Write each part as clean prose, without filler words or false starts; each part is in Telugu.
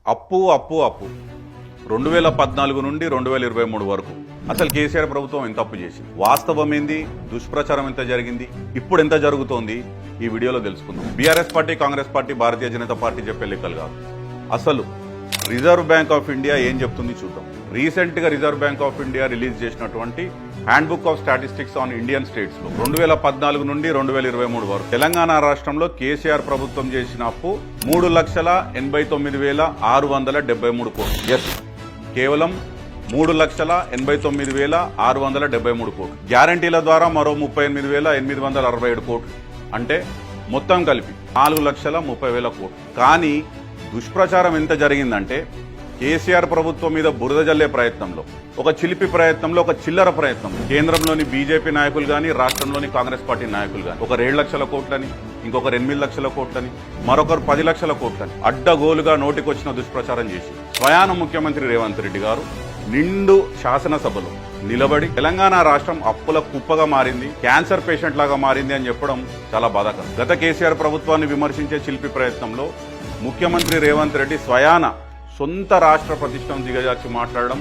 అప్పు అప్పు అప్పు 2014 నుండి 2023 వరకు అసలు కేసీఆర్ ప్రభుత్వం ఎంత అప్పు చేసింది, వాస్తవం ఏంది, దుష్ప్రచారం ఎంత జరిగింది, ఇప్పుడు ఎంత జరుగుతోంది ఈ వీడియోలో తెలుసుకుందాం. BRS party, Congress party, Bharatiya Janata party చెప్పే లెక్కలు కాదు. అసలు రిజర్వ్ బ్యాంక్ ఆఫ్ ఇండియా ఏం చెప్తుంది చూద్దాం. రీసెంట్ గా Reserve Bank of India release చేసినటువంటి handbook of statistics on Indian states లో 2014 నుండి 2023 వరకు తెలంగాణ రాష్ట్రంలో కేసీఆర్ ప్రభుత్వం చేసిన అప్పు 3,89,673 కోట్లు. ఎస్, కేవలం 3,89,673 కోట్లు. గ్యారంటీల ద్వారా మరో 38,867 కోట్లు, అంటే మొత్తం కలిపి 4,30,000 కోట్లు. కానీ దుష్ప్రచారం ఎంత జరిగిందంటే కేసీఆర్ ప్రభుత్వం మీద బురద జల్లే ప్రయత్నంలో, ఒక చిలిపి ప్రయత్నంలో, ఒక చిల్లర ప్రయత్నం కేంద్రంలోని బీజేపీ నాయకులు కానీ, రాష్ట్రంలోని కాంగ్రెస్ పార్టీ నాయకులు కానీ ఒకరు 7 లక్షల కోట్లని, ఇంకొకరు 8 లక్షల కోట్లని, మరొకరు 10 లక్షల కోట్లని అడ్డగోలుగా నోటికొచ్చిన దుష్ప్రచారం చేసి స్వయాన ముఖ్యమంత్రి రేవంత్ రెడ్డి గారు నిండు శాసనసభలో నిలబడి తెలంగాణ రాష్ట్రం అప్పుల కుప్పగా మారింది, క్యాన్సర్ పేషెంట్ లాగా మారింది అని చెప్పడం చాలా బాధాకరం. గత కేసీఆర్ ప్రభుత్వాన్ని విమర్శించే చిలిపి ప్రయత్నంలో ముఖ్యమంత్రి రేవంత్ రెడ్డి స్వయాన సొంత రాష్ట్ర ప్రతిష్టను దిగజార్చి మాట్లాడడం,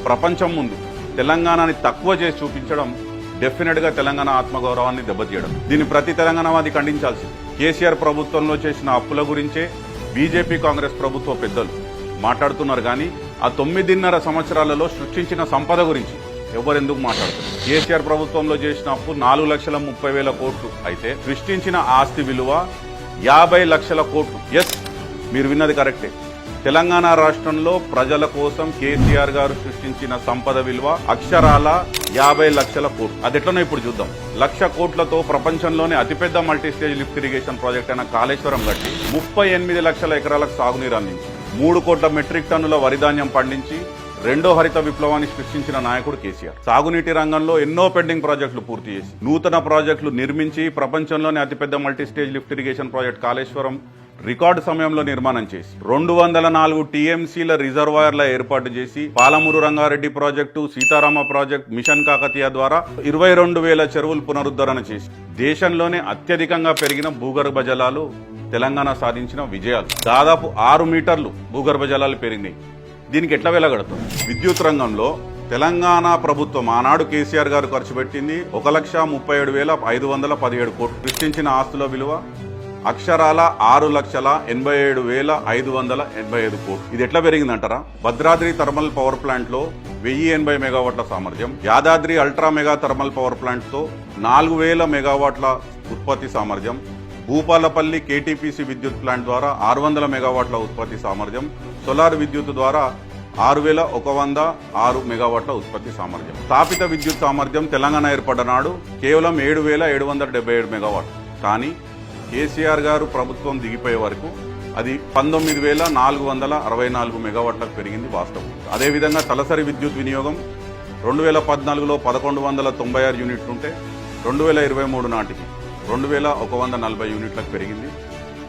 ప్రపంచం ముందు తెలంగాణని తక్కువ చేసి చూపించడం డెఫినెట్ గా తెలంగాణ ఆత్మగౌరవాన్ని దెబ్బతీయడం. దీన్ని ప్రతి తెలంగాణవాది ఖండించాల్సింది. కేసీఆర్ ప్రభుత్వంలో చేసిన అప్పుల గురించే బీజేపీ, కాంగ్రెస్ ప్రభుత్వ పెద్దలు మాట్లాడుతున్నారు, కానీ ఆ 9.5 సంవత్సరాలలో సృష్టించిన సంపద గురించి ఎవరెందుకు మాట్లాడుతున్నారు? కేసీఆర్ ప్రభుత్వంలో చేసిన అప్పు 4,30,000 కోట్లు అయితే సృష్టించిన ఆస్తి విలువ 50 లక్షల కోట్లు. ఎస్, మీరు విన్నది కరెక్టే. తెలంగాణ రాష్ట్రంలో ప్రజల కోసం కేసీఆర్ గారు సృష్టించిన సంపద విలువ అక్షరాల 50 లక్షల కోట్లు. అది ఎట్లనో ఇప్పుడు చూద్దాం. 1,00,000 కోట్లతో ప్రపంచంలోనే అతిపెద్ద మల్టీస్టేజ్ లిఫ్ట్ ఇరిగేషన్ ప్రాజెక్ట్ అయిన కాళేశ్వరం కట్టి 38 లక్షల ఎకరాలకు సాగునీరు అందించి 3 కోట్ల మెట్రిక్ టన్నుల వరిధాన్యం పండించి రెండో హరిత విప్లవాన్ని సృష్టించిన నాయకుడు కేసీఆర్. సాగునీటి రంగంలో ఎన్నో పెండింగ్ ప్రాజెక్టులు పూర్తి చేసి, నూతన ప్రాజెక్టులు నిర్మించి ప్రపంచంలోనే అతిపెద్ద multistage lift irrigation project Kaleshwaram record సమయంలో నిర్మాణం చేసి 204 టీఎంసీల రిజర్వాయర్ల ఏర్పాటు చేసి Palamuru Rangareddy project, Sitarama project, mission Kakatiya ద్వారా 22,000 చెరువులు పునరుద్ధరణ చేసి దేశంలోనే అత్యధికంగా పెరిగిన భూగర్భ జలాలు తెలంగాణ సాధించిన విజయాలు. దాదాపు 6 మీటర్లు భూగర్భ జలాలు పెరిగినాయి. దీనికి ఎట్లా వెళ్ళగడుతుంది? విద్యుత్ రంగంలో తెలంగాణ ప్రభుత్వం ఆనాడు కేసీఆర్ గారు ఖర్చు పెట్టింది 1,37,517 కోట్లు. సృష్టించిన ఆస్తుల విలువ అక్షరాల 6,87,585 కోట్లు. ఇది ఎట్లా పెరిగిందంటారా? భద్రాద్రి థర్మల్ పవర్ ప్లాంట్ లో 1,080 మెగావాట్ల సామర్థ్యం, Yadadri ultra mega thermal power plant తో 4,000 మెగావాట్ల ఉత్పత్తి సామర్థ్యం, భూపాలపల్లి కేటీపీసీ విద్యుత్ ప్లాంట్ ద్వారా 600 మెగావాట్ల ఉత్పత్తి సామర్థ్యం, సోలార్ విద్యుత్ ద్వారా 6,106 మెగావాట్ల ఉత్పత్తి సామర్థ్యం. స్థాపిత విద్యుత్ సామర్థ్యం తెలంగాణ ఏర్పడ్డ నాడు కేవలం 7,777 మెగావాట్లు. కానీ కేసీఆర్ గారు ప్రభుత్వం దిగిపోయే వరకు అది 19,464 మెగావాట్లకు పెరిగింది వాస్తవం. అదేవిధంగా తలసరి విద్యుత్ వినియోగం 2014లో 1,196 యూనిట్లుంటే 2023 నాటికి 2,140 యూనిట్లకు పెరిగింది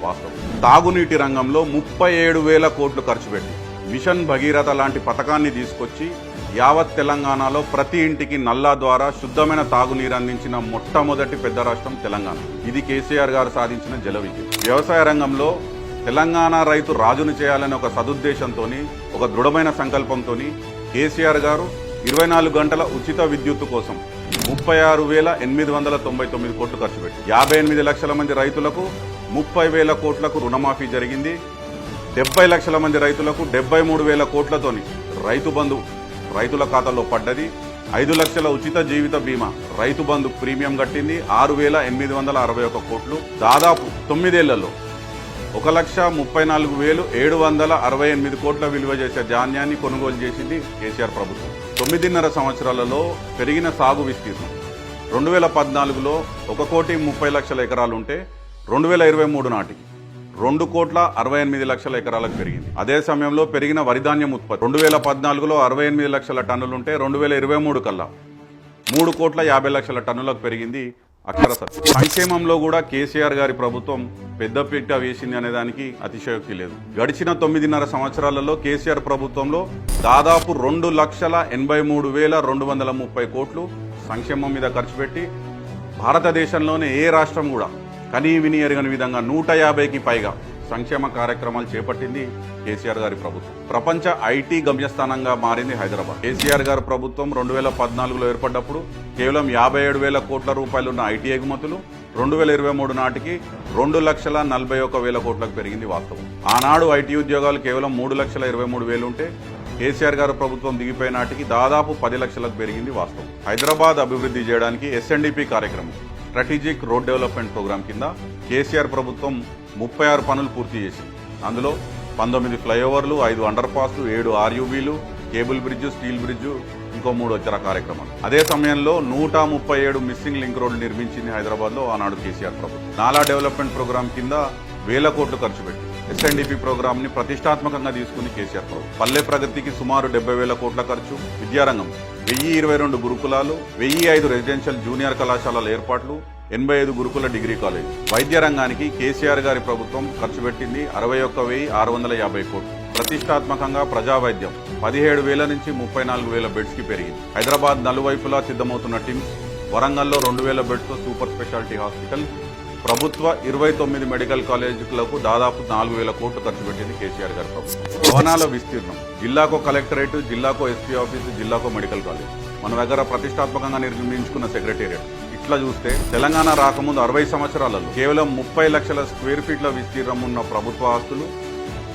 వాస్తవం. తాగునీటి రంగంలో 37,000 కోట్లు ఖర్చు పెట్టి మిషన్ భగీరథ లాంటి పథకాన్ని తీసుకొచ్చి యావత్ తెలంగాణలో ప్రతి ఇంటికి నల్లా ద్వారా శుద్ధమైన తాగునీరు అందించిన మొట్టమొదటి పెద్ద రాష్ట్రం తెలంగాణ. ఇది కేసీఆర్ గారు సాధించిన జల విజయం. వ్యవసాయ రంగంలో తెలంగాణ రైతు రాజును చేయాలనే ఒక సదుద్దేశంతో, ఒక దృఢమైన సంకల్పంతో కేసీఆర్ గారు 24 గంటల ఉచిత విద్యుత్తు కోసం 36,899 కోట్లు ఖర్చు పెట్టి 58 లక్షల మంది రైతులకు 30,000 కోట్లకు రుణమాఫీ జరిగింది. 70 లక్షల మంది రైతులకు 73,000 కోట్లతోని రైతు బంధు రైతుల ఖాతాలో పడ్డది. 5 లక్షల ఉచిత జీవిత బీమా రైతు బంధు ప్రీమియం కట్టింది 6,861 కోట్లు. దాదాపు 9 ఏళ్లలో 1,34,768 కోట్ల విలువ చేసే ధాన్యాన్ని కొనుగోలు చేసింది కేసీఆర్ ప్రభుత్వం. 9.5 సంవత్సరాలలో పెరిగిన సాగు విస్తీర్ణం 2014లో 1,30,00,000 ఎకరాలుంటే 2023 నాటికి 2,68,00,000 ఎకరాలకు పెరిగింది. అదే సమయంలో పెరిగిన వరిధాన్యం ఉత్పత్తి 2014లో 68 లక్షల టన్నులుంటే 2023 కల్లా 3,50,00,000 టన్నులకు పెరిగింది. అక్షర సత్యం. సంక్షేమంలో కూడా కేసీఆర్ గారి ప్రభుత్వం పెద్దపీట వేసింది అనే దానికి అతిశయోక్తి లేదు. గడిచిన 9.5 సంవత్సరాలలో కేసీఆర్ ప్రభుత్వంలో దాదాపు 2,83,230 కోట్లు సంక్షేమం మీద ఖర్చు పెట్టి భారతదేశంలోనే ఏ రాష్ట్రం కూడా కనీ విని ఎరగని విధంగా 150కి పైగా సంక్షేమ కార్యక్రమాలు చేపట్టింది కేసీఆర్ గారి ప్రభుత్వం. ప్రపంచ ఐటీ గమ్యస్థానంగా మారింది హైదరాబాద్. కేసీఆర్ గారి ప్రభుత్వం 2014లో ఏర్పడ్డప్పుడు కేవలం 57,000 కోట్ల రూపాయలు ఉన్న ఐటీ ఎగుమతులు 2023 నాటికి 2,41,000 కోట్లకు పెరిగింది వాస్తవం. ఆనాడు ఐటీ ఉద్యోగాలు కేవలం 3,23,000 ఉంటే కేసీఆర్ గారు ప్రభుత్వం దిగిపోయే నాటికి దాదాపు 10 లక్షలకు పెరిగింది వాస్తవం. హైదరాబాద్ అభివృద్ధి చేయడానికి ఎస్ఎన్డిపి కార్యక్రమం, స్ట్రాటజిక్ రోడ్ డెవలప్మెంట్ ప్రోగ్రాం కింద కేసీఆర్ ప్రభుత్వం 36 పనులు పూర్తి చేసింది. అందులో 19 ఫ్లైఓవర్లు, 5 అండర్ పాస్లు, 7 ఆర్యూబీలు, కేబుల్ బ్రిడ్జ్, స్టీల్ బ్రిడ్జ్, ఇంకో 3 వచ్చర కార్యక్రమాలు. అదే సమయంలో 137 మిస్సింగ్ లింక్ రోడ్లు నిర్మించింది హైదరాబాద్లో ఆనాడు కేసీఆర్ ప్రభుత్వం. నాలా డెవలప్మెంట్ ప్రోగ్రాం కింద 1000 కోట్లు ఖర్చు పెట్టి ఎస్ఎన్డిపి ప్రోగ్రామ్ ని ప్రతిష్టాత్మకంగా తీసుకుని కేసీఆర్ ప్రభుత్వం. పల్లె ప్రగతికి సుమారు 70,000 కోట్ల ఖర్చు, విద్యారంగం 1022 గురుకులాలు, 1005 రెసిడెన్షియల్ జూనియర్ కళాశాలల ఏర్పాట్లు, 85 గురుకుల డిగ్రీ కాలేజ్. వైద్య రంగానికి కేసీఆర్ గారి ప్రభుత్వం ఖర్చు పెట్టింది 61,650 కోట్లు. ప్రతిష్టాత్మకంగా ప్రజా వైద్యం 17,000 నుంచి 34,000 బెడ్స్ కి పెరిగింది. హైదరాబాద్ నలువైపులా సిద్ధమవుతున్న టిమ్స్, వరంగల్లో 2,000 బెడ్స్ తో సూపర్ స్పెషాలిటీ హాస్పిటల్, ప్రభుత్వ 29 మెడికల్ కాలేజీలకు దాదాపు 4,000 కోట్లు ఖర్చు పెట్టింది కేసీఆర్ గారి ప్రభుత్వం. భవనాల విస్తీర్ణం, జిల్లాకో కలెక్టరేట్, జిల్లాకో ఎస్పీ ఆఫీసు, జిల్లాకో మెడికల్ కాలేజ్, మన దగ్గర ప్రతిష్టాత్మకంగా నిర్మించుకున్న సెక్రటేరియట్. ఇట్లా చూస్తే తెలంగాణ రాకముందు 60 సంవత్సరాలలో కేవలం 30 లక్షల స్క్వేర్ ఫీట్ల విస్తీర్ణం ఉన్న ప్రభుత్వ ఆస్తులు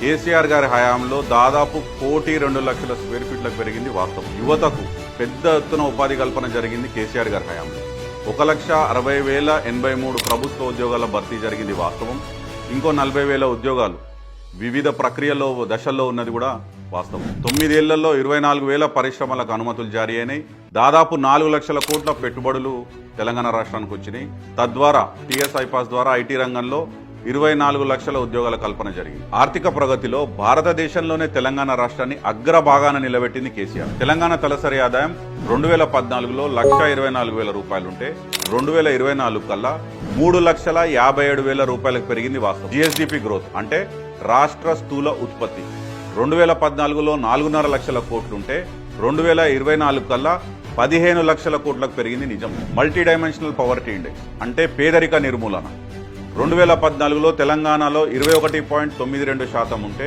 కేసీఆర్ గారి హయాంలో దాదాపు 1,02,00,000 స్క్వేర్ ఫీట్లకు పెరిగింది వాస్తవం. యువతకు పెద్ద ఎత్తున ఉపాధి కల్పన జరిగింది కేసీఆర్ గారి హయాంలో. 1,60,083 ప్రభుత్వ ఉద్యోగాల భర్తీ జరిగింది వాస్తవం. ఇంకో 40,000 ఉద్యోగాలు వివిధ ప్రక్రియల్లో దశల్లో ఉన్నది కూడా వాస్తవం. 9 ఏళ్లలో 24,000 పరిశ్రమలకు అనుమతులు జారీ అయినాయి. దాదాపు 4 లక్షల కోట్ల పెట్టుబడులు తెలంగాణ రాష్ట్రానికి వచ్చినాయి. తద్వారా టీఎస్ఐ పాస్ ద్వారా ఐటీ రంగంలో 24 లక్షల ఉద్యోగాల కల్పన జరిగింది. ఆర్థిక ప్రగతిలో భారతదేశంలోనే తెలంగాణ రాష్ట్రాన్ని అగ్రభాగాన నిలబెట్టింది కేసీఆర్. తెలంగాణ తలసరి ఆదాయం 2014లో 1,24,000 రూపాయలుంటే 2024 కల్లా 3,57,000 రూపాయలకు పెరిగింది వాస్తవం. జిఎస్డిపి గ్రోత్ అంటే రాష్ట్ర స్థూల ఉత్పత్తి 2014లో 4,5 లక్షల కోట్లుంటే 2024 కల్లా 15 లక్షల కోట్లకు పెరిగింది నిజం. మల్టీ డైమెన్షనల్ పవర్టీ ఇండెక్స్ అంటే పేదరిక నిర్మూలన 2014లో తెలంగాణలో 21.92% ఉంటే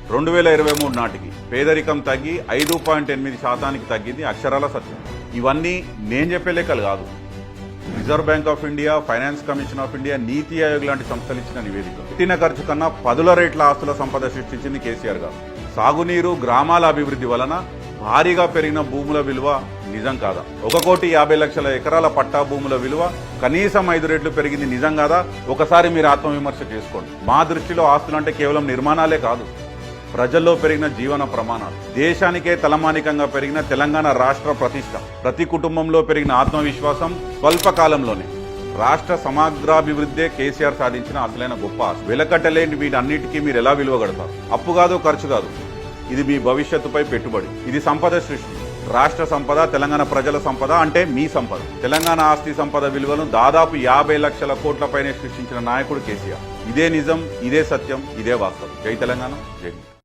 2023 నాటికి పేదరికం తగ్గి 5.8% తగ్గింది. అక్షరాల సత్యం. ఇవన్నీ నేను చెప్పే లెక్కలు కాదు. Reserve Bank of India, finance commission of India, నీతి ఆయోగ్ లాంటి సంస్థలు ఇచ్చిన నివేదిక. పెట్టిన ఖర్చు కన్నా 10 రెట్ల ఆస్తుల సంపద సృష్టించింది కేసీఆర్ గారు. సాగునీరు, గ్రామాల అభివృద్ధి వలన భారీగా పెరిగిన భూముల విలువ నిజం కాదా? 1,50,00,000 ఎకరాల పట్టా భూముల విలువ కనీసం 5 రెట్లు పెరిగింది నిజం కాదా? ఒకసారి మీరు ఆత్మవిమర్శ చేసుకోండి. మా దృష్టిలో ఆస్తులు అంటే కేవలం నిర్మాణాలే కాదు, ప్రజల్లో పెరిగిన జీవన ప్రమాణాలు, దేశానికే తలమానికంగా పెరిగిన తెలంగాణ రాష్ట్ర ప్రతిష్ట, ప్రతి కుటుంబంలో పెరిగిన ఆత్మవిశ్వాసం, స్వల్పకాలంలోనే రాష్ట్ర సమగ్రాభివృద్ధే కేసీఆర్ సాధించిన అసలైన గొప్ప ఆశ. వెలకట్టలేని వీటన్నిటికీ మీరు ఎలా విలువ కడతారు? అప్పు కాదు, ఖర్చు కాదు, ఇది మీ భవిష్యత్తుపై పెట్టుబడి. ఇది సంపద సృష్టి. రాష్ట్ర సంపద, తెలంగాణ ప్రజల సంపద అంటే మీ సంపద. తెలంగాణ ఆస్తి సంపద విలువను దాదాపు 50 లక్షల కోట్లపైనే సృష్టించిన నాయకుడు కేసీఆర్. ఇదే నిజం, ఇదే సత్యం, ఇదే వాస్తవం. జై తెలంగాణ, జై.